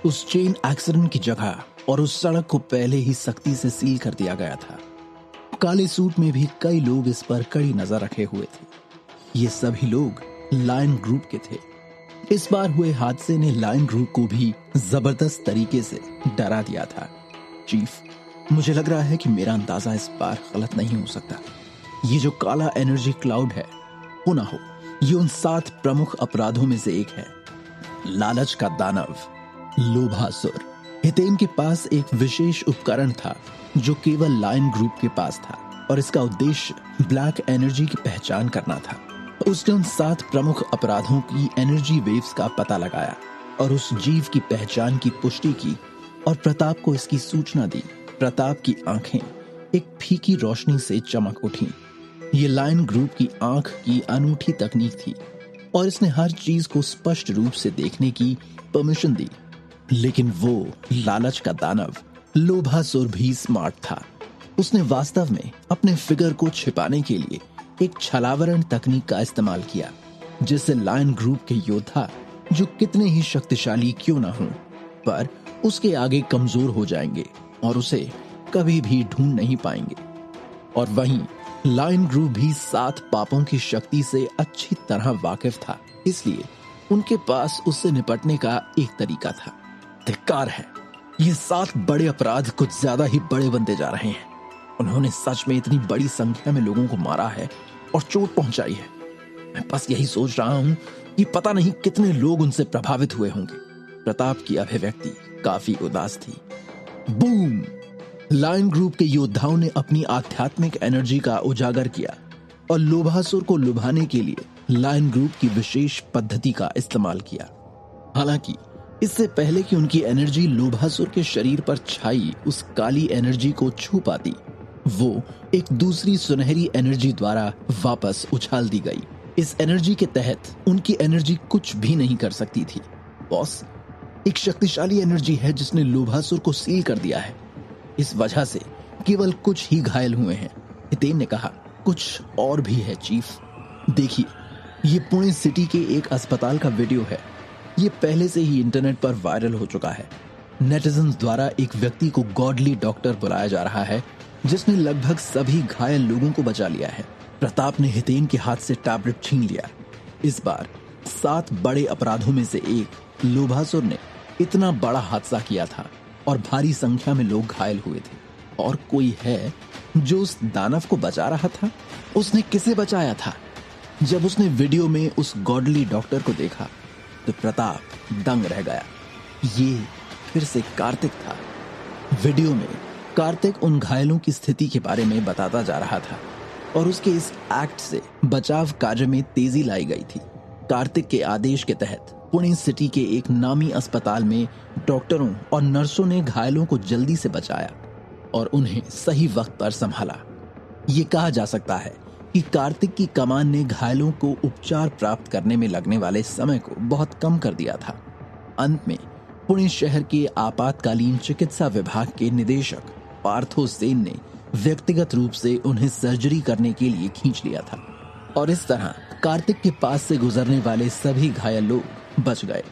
उस train accident की जगह और उस सड़क को पहले ही सख्ती से सील कर दिया गया था। काले सूट में भी कई लोग इस पर कड़ी नजर रखे हुए थे। ये सभी लोग लायन ग्रुप के थे। इस बार हुए हादसे ने लायन ग्रुप को भी जबरदस्त तरीके से डरा दिया था। चीफ, मुझे लग रहा है कि मेरा अंदाजा इस बार गलत नहीं हो सकता। ये जो काला एनर्जी क्लाउड है वो ना हो, ये उन 7 प्रमुख अपराधों में से एक है। लालच का दानव, लोभासुर। हितेन के पास एक विशेष उपकरण था जो केवल लायन ग्रुप के पास था और इसका उद्देश्य ब्लैक एनर्जी की पहचान करना था। उसने उन 7 प्रमुख अपराधों की एनर्जी वेव्स का पता लगाया और उस जीव की पहचान की पुष्टि की और प्रताप को इसकी सूचना दी। प्रताप की आंखें एक फीकी रोशनी से चमक उठीं। ये लायन ग्रुप की आंख की अनूठी तकनीक थी और इसने हर चीज को स्पष्ट रूप से देखने की परमिशन दी। लेकिन वो लालच का दानव लोभासुर भी स्मार्ट था। उसने वास्तव में अपने फिगर को छिपाने के लिए एक छलावरण तकनीक का इस्तेमाल किया, जिससे लायन ग्रुप के योद्धा जो कितने ही शक्तिशाली क्यों ना हों, पर उसके आगे कमजोर हो जाएंगे और उसे कभी भी ढूंढ नहीं पाएंगे। और वहीं लायन ग्रुप भी 7 पापों की शक्ति से अच्छी तरह वाकिफ था, इसलिए उनके पास उससे निपटने का एक तरीका था। धिक्कार है, ये 7 बड़े अपराध कुछ ज्यादा ही बड़े बनते जा रहे हैं। उन्होंने सच में इतनी बड़ी संख्या में लोगों को मारा है और चोट पहुंचाई है। मैं बस यही सोच रहा हूं कि पता नहीं कितने लोग उनसे प्रभावित हुए होंगे। प्रताप की अभिव्यक्ति काफी उदास थी। बूम! लायन ग्रुप के योद्धाओं ने अपनी आध्यात्मिक एनर्जी का उजागर किया और लोभासुर को लुभाने के लिए लायन ग्रुप की विशेष पद्धति का इस्तेमाल किया। हालांकि इससे पहले कि उनकी एनर्जी लोभासुर के शरीर पर छाई उस काली एनर्जी को छू पाती, वो एक दूसरी सुनहरी एनर्जी द्वारा वापस उछाल दी गई। इस एनर्जी के तहत उनकी एनर्जी कुछ भी नहीं कर सकती थी। बॉस, एक शक्तिशाली एनर्जी है जिसने लोभासुर को सील कर दिया है। इस वजह से केवल कुछ ही घायल हुए हैं। हितेन ने कहा, कुछ और भी है चीफ। देखिए, ये पुणे सिटी के एक अस्पताल का वीडियो है। ये पहले से ही इंटरनेट पर वायरल हो चुका है। नेटिजन्स द्वारा एक व्यक्ति को गॉडली डॉक्टर बुलाया जा रहा है जिसने लगभग सभी घायल लोगों को बचा लिया है। प्रताप ने हितेन के हाथ से टैबलेट छीन लिया। इस बार 7 बड़े अपराधों में से एक लोभासुर ने इतना बड़ा हादसा किया था और भारी संख्या में लोग घायल हुए थे। और कोई है जो उस दानव को बचा रहा था। उसने किसे बचाया था? जब उसने वीडियो में उस गॉडली डॉक्टर को देखा तो प्रताप दंग रह गया। ये फिर से कार्तिक था। वीडियो में कार्तिक उन घायलों की स्थिति के बारे में बताता जा रहा था और उसके इस एक्ट से बचाव कार्य में तेजी लाई गई थी। कार्तिक के आदेश के तहत पुणे सिटी के एक नामी अस्पताल में डॉक्टरों और नर्सों ने घायलों को जल्दी से बचाया और उन्हें सही वक्त पर संभाला। ये कहा जा सकता है कि कार्तिक की कमान ने घायलों को उपचार प्राप्त करने में लगने वाले समय को बहुत कम कर दिया था। अंत में पुणे शहर के आपातकालीन चिकित्सा विभाग के निदेशक पार्थो सेन ने व्यक्तिगत रूप से उन्हें सर्जरी करने के लिए खींच लिया था और इस तरह कार्तिक के पास से गुजरने वाले सभी घायल लोग बच गए।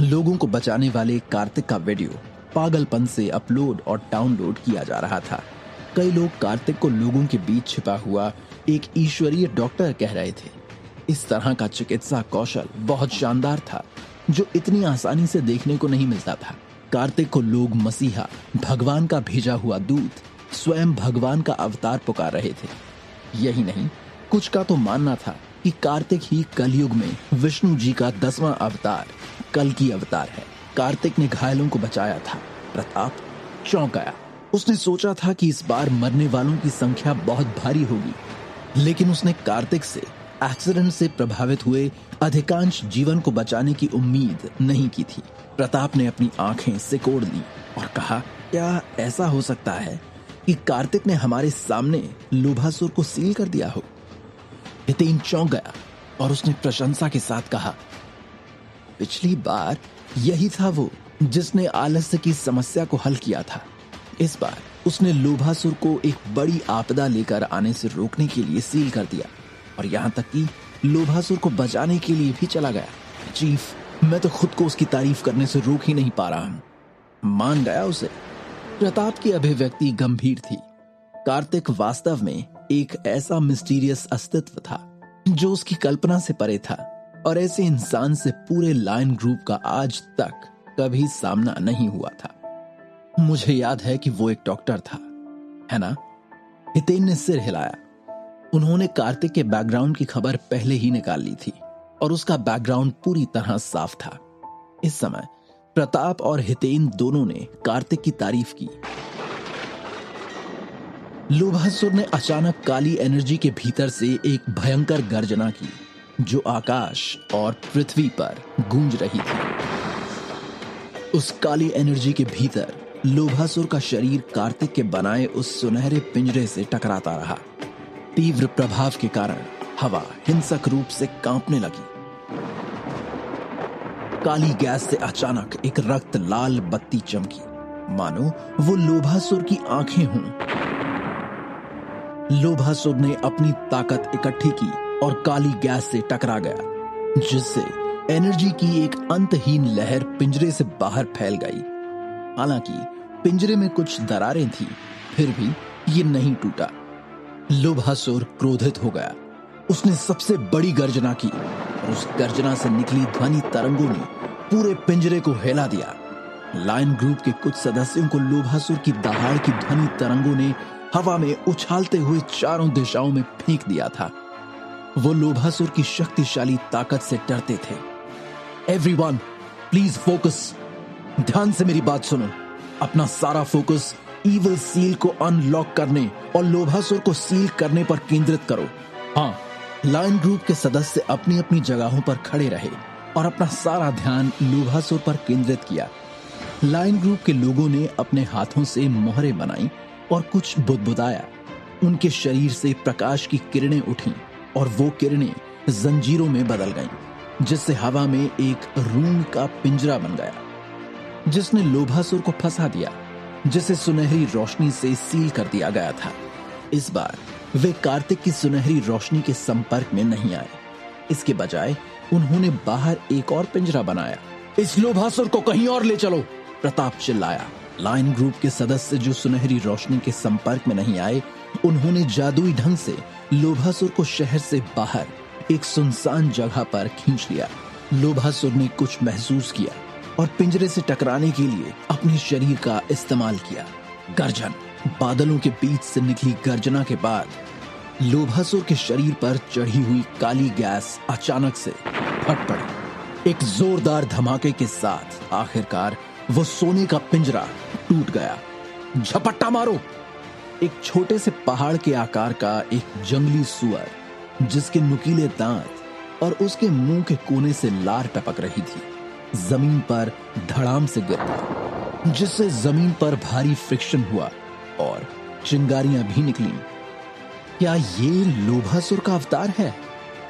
लोगों को बचाने वाले कार्तिक का वीडियो पागलपन से अपलोड और डाउनलोड किया जा रहा था। कई लोग कार्तिक को लोगों के बीच छिपा हुआ एक ईश्वरीय डॉक्टर कह रहे थे। इस तरह का चिकित्सा कौशल बहुत शानदार था जो इतनी आसानी से देखने को नहीं मिलता था। कार्तिक को लोग मसीहा, भगवान का भेजा हुआ दूत, स्वयं भगवान का अवतार पुकार रहे थे। यही नहीं, कुछ का तो मानना था कि कार्तिक ही कलयुग में विष्णु जी का 10वां अवतार, कल की अवतार है। कार्तिक ने घायलों को बचाया था। प्रताप चौंक गया। उसने सोचा था कि इस बार मरने वालों की संख्या बहुत भारी होगी, लेकिन उसने कार्तिक से एक्सीडेंट से प्रभावित हुए अधिकांश जीवन को बचाने की उम्मीद नहीं की थी। प्रताप ने अपनी आंखें सिकोड़ ली और कहा, क्या ऐसा हो सकता है कि कार्तिक ने हमारे सामने लोभासुर को सील कर दिया हो? हितेन चौंक गया और उसने प्रशंसा के साथ कहा, पिछली बार यही था वो जिसने आलस्य की समस्या को हल किया था। इस बार उसने लोभासुर को एक बड़ी आपदा लेकर आने से रोकने के लिए सील कर दिया और यहाँ तक कि लोभासुर को बचाने के लिए भी चला गया। चीफ, मैं तो खुद को उसकी तारीफ करने से रोक ही नहीं पा रहा हूं। मान गया उसे। प्रताप की अभिव्यक्ति गंभीर थी। कार्तिक वास्तव में एक ऐसा मिस्टीरियस अस्तित्व था जो उसकी कल्पना से परे था, और ऐसे इंसान से पूरे लायन ग्रुप का आज तक कभी सामना नहीं हुआ था। मुझे याद है कि वो एक डॉक्टर था, है ना? हितेन ने सिर हिलाया। उन्होंने कार्तिक के बैकग्राउंड की खबर पहले ही निकाल ली थी और उसका बैकग्राउंड पूरी तरह साफ था। इस समय प्रताप और हितेन दोनों ने कार्तिक की तारीफ की। लोभासुर ने अचानक काली एनर्जी के भीतर से एक भयंकर गर्जना की जो आकाश और पृथ्वी पर गूंज रही थी। उस काली एनर्जी के भीतर लोभासुर का शरीर कार्तिक के बनाए उस सुनहरे पिंजरे से टकराता रहा। तीव्र प्रभाव के कारण हवा हिंसक रूप से कांपने लगी। काली गैस से अचानक एक रक्त लाल बत्ती चमकी, मानो वो लोभासुर की आंखें हों। लोभासुर ने अपनी ताकत इकट्ठी की और काली गैस से टकरा गया, जिससे एनर्जी की एक अंतहीन लहर पिंजरे से बाहर फैल गई। हालांकि पिंजरे में कुछ दरारें थी, फिर भी ये नहीं टूटा। लोभासुर क्रोधित हो गया। उसने सबसे बड़ी गर्जना की और उस गर्जना से निकली ध्वनि तरंगों ने पूरे पिंजरे को हिला दिया। लायन ग्रुप के कुछ सदस्यों को लोभासुर की दहाड़ की ध्वनि तरंगों ने हवा में उछालते हुए चारों दिशाओं में फेंक दिया था। वो लोभासुर की शक्तिशाली ताकत से डरते थे। Everyone, please focus. ध्यान से मेरी बात सुनो। अपना सारा फोकस ईविल सील को अनलॉक करने और लोभासुर को सील करने पर केंद्रित करो। हाँ, लायन ग्रुप के सदस्य अपनी अपनी जगहों पर खड़े रहे और अपना सारा ध्यान लोभासुर पर केंद्रित किया। लायन ग्रुप के लोगों ने अपने हाथों से मोहरें बनाई और कुछ बुदबुदाया। उनके शरीर से प्रकाश की किरणें उठी और वो किरणें जंजीरों में बदल गईं, जिससे हवा में एक रूम का पिंजरा बन गया, जिसने लोभासुर को फंसा दिया, जिसे सुनहरी रोशनी से सील कर दिया गया था। इस बार वे कार्तिक की सुनहरी रोशनी के संपर्क में नहीं आए। इसके बजाय उन्होंने बाहर एक और पिंजरा बनाया। इस लोभासुर को कहीं और ले चलो, प्रताप चिल्लाया। लायन ग्रुप के सदस्य जो सुनहरी रोशनी के संपर्क में नहीं आए, उन्होंने जादुई ढंग से लोभासुर को शहर से बाहर एक सुनसान जगह पर खींच लिया। लोभासुर ने कुछ महसूस किया और पिंजरे से टकराने के लिए अपने शरीर का इस्तेमाल किया। गर्जन। बादलों के बीच से निकली गर्जना के बाद लोभासुर के शरीर पर चढ़ी हुई काली गैस अचानक से फट पड़ी। एक जोरदार धमाके के साथ आखिरकार वो सोने का पिंजरा टूट गया। झपट्टा मारो। एक छोटे से पहाड़ के आकार का एक जंगली सुअर, जिसके नुकीले दांत और उसके मुंह के कोने से लार टपक रही थी, जमीन पर धड़ाम से गिर पड़ा, जिससे जमीन पर भारी फ्रिक्शन हुआ और चिंगारियां भी निकली। क्या ये लोभासुर का अवतार है?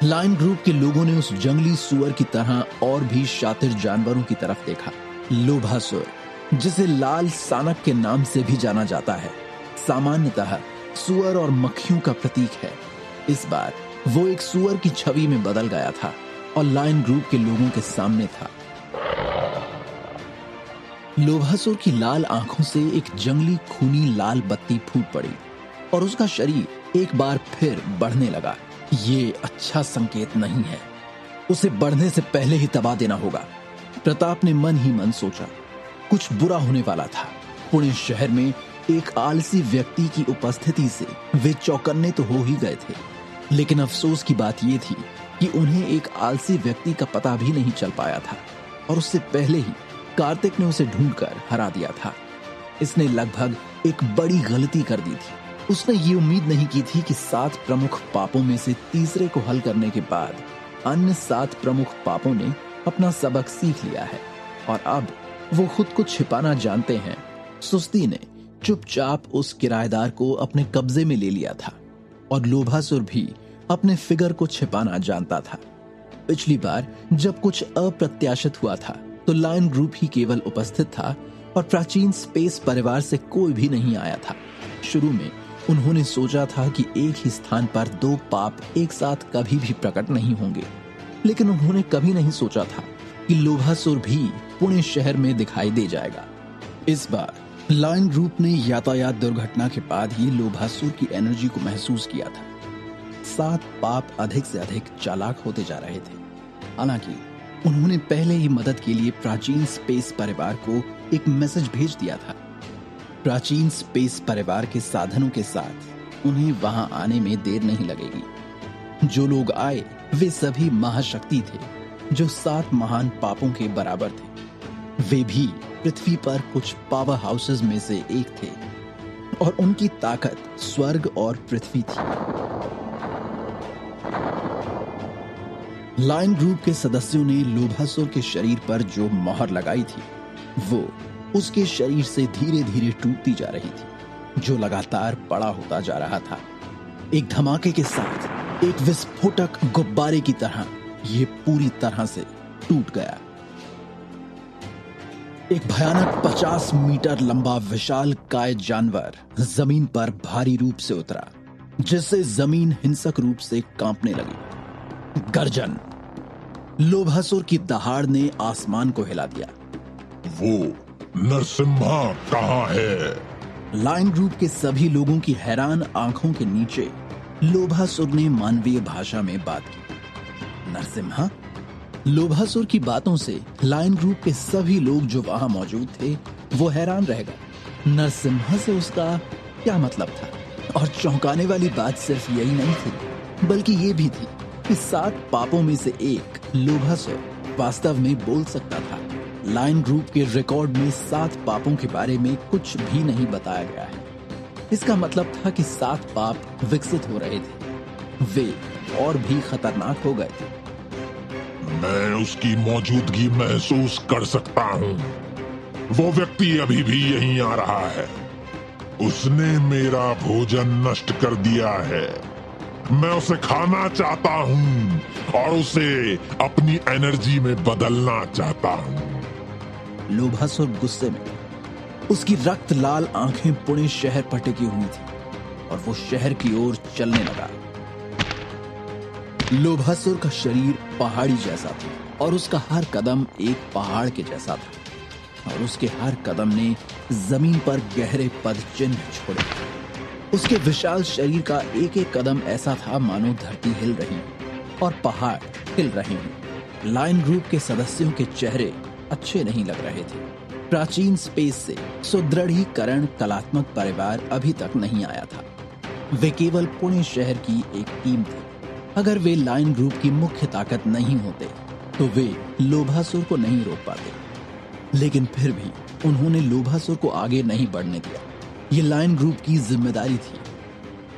लायन ग्रुप के लोगों ने उस जंगली सुअर की तरह और भी शातिर जानवरों की तरफ देखा। लोभासुर, जिसे लाल सानक के नाम से भी जाना जाता है, सामान्यतः सुअर और मक्खियों का प्रतीक है। इस बार वो एक सुअर की छवि में बदल गया था और लायन ग्रुप के लोगों के सामने था। लोभासुर की लाल आंखों से एक जंगली खूनी लाल बत्ती फूट पड़ी और उसका शरीर एक बार फिर बढ़ने लगा। ये अच्छा संकेत नहीं है। उसे बढ़ने से पहले ही दबा देना होगा, प्रताप ने मन ही मन सोचा। कुछ बुरा होने वाला था। पुणे शहर में एक आलसी व्यक्ति की उपस्थिति से वे चौकन्ने तो हो ही गए थे, लेकिन अफसोस की बात यह थी कि उन्हें एक आलसी व्यक्ति का पता भी नहीं चल पाया था और उससे पहले ही कार्तिक ने उसे ढूंढकर हरा दिया था। इसने लगभग एक बड़ी गलती कर दी थी। उसने ये उम्मीद नहीं की थी कि 7 प्रमुख पापों में से तीसरे को हल करने के बाद अन्य 7 प्रमुख पापों ने अपना सबक सीख लिया है और अब वो खुद को छिपाना जानते हैं। सुस्ती ने चुपचाप उस किराएदार को अपने कब्जे में ले लिया था और लोभासुर भी अपने फिगर को छिपाना जानता था। पिछली बार जब कुछ अप्रत्याशित हुआ था तो लायन ग्रुप ही केवल उपस्थित था और प्राचीन स्पेस परिवार से कोई भी नहीं आया था। शुरू में उन्होंने सोचा था कि एक ही स्थान पर 2 पाप एक साथ कभी भी प्रकट नहीं होंगे, लेकिन उन्होंने कभी नहीं सोचा था कि लोभासुर भी पुणे शहर में दिखाई दे जाएगा। इस बार लायन ग्रुप ने यातायात दुर्घटना के बाद ही लोभासुर की एनर्जी को महसूस किया था। 7 पाप अधिक से अधिक चालाक होते जा रहे थे। हालांकि उन्होंने पहले ही मदद के लिए प्राचीन स्पेस परिवार को एक मैसेज भेज दिया था। प्राचीन स्पेस परिवार के साधनों के साथ उन्हें वहां आने में देर नहीं लगेगी। जो लोग आए वे सभी महाशक्ति थे, जो 7 महान पापों के बराबर थे। वे भी पृथ्वी पर कुछ पावर हाउसेस में से एक थे और उनकी ताकत स्वर्ग और पृथ्वी थी। लायन ग्रुप के सदस्यों ने लोभासुर के शरीर पर जो मोहर लगाई थी वो उसके शरीर से धीरे धीरे टूटती जा रही थी, जो लगातार बड़ा होता जा रहा था। एक धमाके के साथ एक विस्फोटक गुब्बारे की तरह यह पूरी तरह से टूट गया। एक भयानक 50 मीटर लंबा विशाल काय जानवर जमीन पर भारी रूप से उतरा, जिससे जमीन हिंसक रूप से कांपने लगी। गर्जन। लोभासुर की दहाड़ ने आसमान को हिला दिया। वो नरसिम्हा कहाँ है? लायन ग्रुप के सभी लोगों की हैरान आंखों के नीचे लोभासुर ने मानवीय भाषा में बात की। नरसिम्हा? लोभासुर की बातों से लायन ग्रुप के सभी लोग जो वहां मौजूद थे वो हैरान रह गए। नरसिम्हा से उसका क्या मतलब था? और चौंकाने वाली बात सिर्फ यही नहीं थी, बल्कि ये भी थी कि 7 पापों में से एक लोभासुर वास्तव में बोल सकता था। लायन ग्रुप के रिकॉर्ड में 7 पापों के बारे में कुछ भी नहीं बताया गया है। इसका मतलब था कि 7 पाप विकसित हो रहे थे, वे और भी खतरनाक हो गए थे। मैं उसकी मौजूदगी महसूस कर सकता हूँ। वो व्यक्ति अभी भी यहीं आ रहा है। उसने मेरा भोजन नष्ट कर दिया है। मैं उसे खाना चाहता हूँ और उसे अपनी एनर्जी में बदलना चाहता हूँ। लोभासुर गुस्से में, उसकी रक्त लाल आंखें पुणे शहर पर टिकी हुई थी और वो शहर की ओर चलने लगा। लोभासुर का शरीर पहाड़ी जैसा था और उसका हर कदम एक पहाड़ के जैसा था और उसके हर कदम ने जमीन पर गहरे पद चिन्ह छोड़े। उसके विशाल शरीर का एक एक कदम ऐसा था मानो धरती हिल रही और पहाड़ हिल रहे हों। लायन ग्रुप के सदस्यों के चेहरे अच्छे नहीं लग रहे थे। प्राचीन स्पेस से सुदृढ़ीकरण कलात्मक परिवार अभी तक नहीं आया था। वे केवल पुणे शहर की एक टीम थे। अगर वे लायन ग्रुप की मुख्य ताकत नहीं होते तो वे लोभासुर को नहीं रोक पाते, लेकिन फिर भी उन्होंने लोभासुर को आगे नहीं बढ़ने दिया। ये लायन ग्रुप की जिम्मेदारी थी।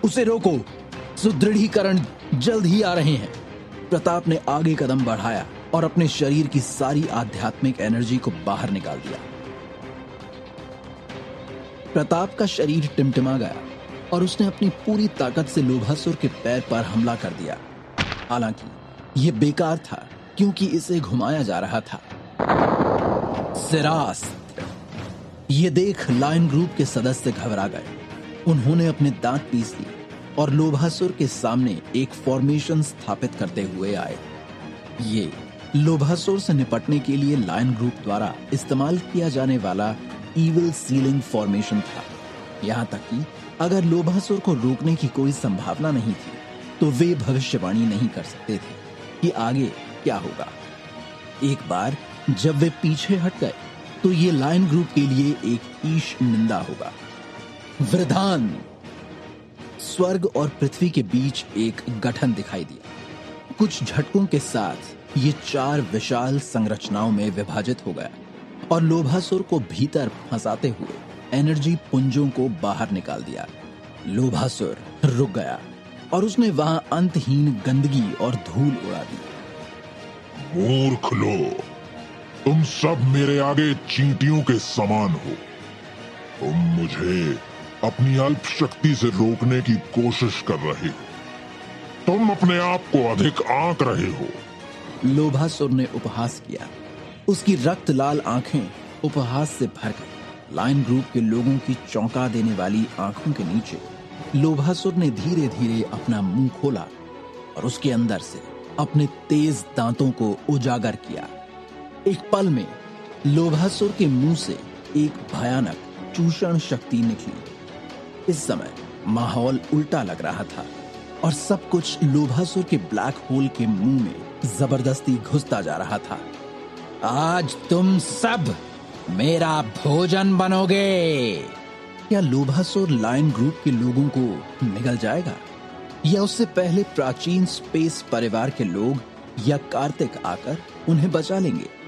उसे रोको, सुदृढ़ीकरण जल्द ही आ रहे हैं। प्रताप ने आगे कदम बढ़ाया और अपने शरीर की सारी आध्यात्मिक एनर्जी को बाहर निकाल दिया। प्रताप का शरीर टिमटिमा गया और उसने अपनी पूरी ताकत से लोभासुर के पैर पर हमला कर दिया। हालांकि यह बेकार था क्योंकि इसे घुमाया जा रहा था। सिरास्त। ये देख लायन ग्रुप के सदस्य घबरा गए। उन्होंने अपने दांत पीस लिए और लोभासुर के सामने एक फॉर्मेशन स्थापित करते हुए आए। ये लोभासुर से निपटने के लिए लायन ग्रुप द्वारा इस्तेमाल किया जाने वाला इविल सीलिंग फॉर्मेशन था। यहां तक कि अगर लोभासुर को रोकने की कोई संभावना नहीं थी तो वे भविष्यवाणी नहीं कर सकते थे कि आगे क्या होगा। एक बार जब वे पीछे हट गए तो ये लायन ग्रुप के लिए एक ईश निंदा होगा। वृधान। स्वर्ग और पृथ्वी के बीच एक गठन दिखाई दिया। कुछ झटकों के साथ ये 4 विशाल संरचनाओं में विभाजित हो गया और लोभासुर को भीतर फंसाते हुए एनर्जी पुंजों को बाहर निकाल दिया। लोभासुर रुक गया और उसने वहां अंतहीन गंदगी और धूल उड़ा दी। मूर्ख लोग, तुम सब मेरे आगे चींटियों के समान हो। तुम मुझे अपनी अल्प शक्ति से रोकने की कोशिश कर रहे हो। तुम अपने आप को अधिक आंक रहे हो। लोभासुर ने उपहास किया। उसकी रक्त लाल आंखें उपहास से भर गई। लायन ग्रुप के लोगों की चौंका देने वाली आंखों के नीचे लोभासुर ने धीरे धीरे अपना मुंह खोला और उसके अंदर से अपने तेज दांतों को उजागर किया। एक पल में लोभासुर के मुंह से एक भयानक चूषण शक्ति निकली। इस समय माहौल उल्टा लग रहा था और सब कुछ लोभासुर के ब्लैक होल के मुंह में जबरदस्ती घुसता जा रहा था। आज तुम सब मेरा भोजन बनोगे। क्या लोभासुर लायन ग्रुप के लोगों को निगल जाएगा या उससे पहले प्राचीन स्पेस परिवार के लोग या कार्तिक आकर उन्हें बचा लेंगे?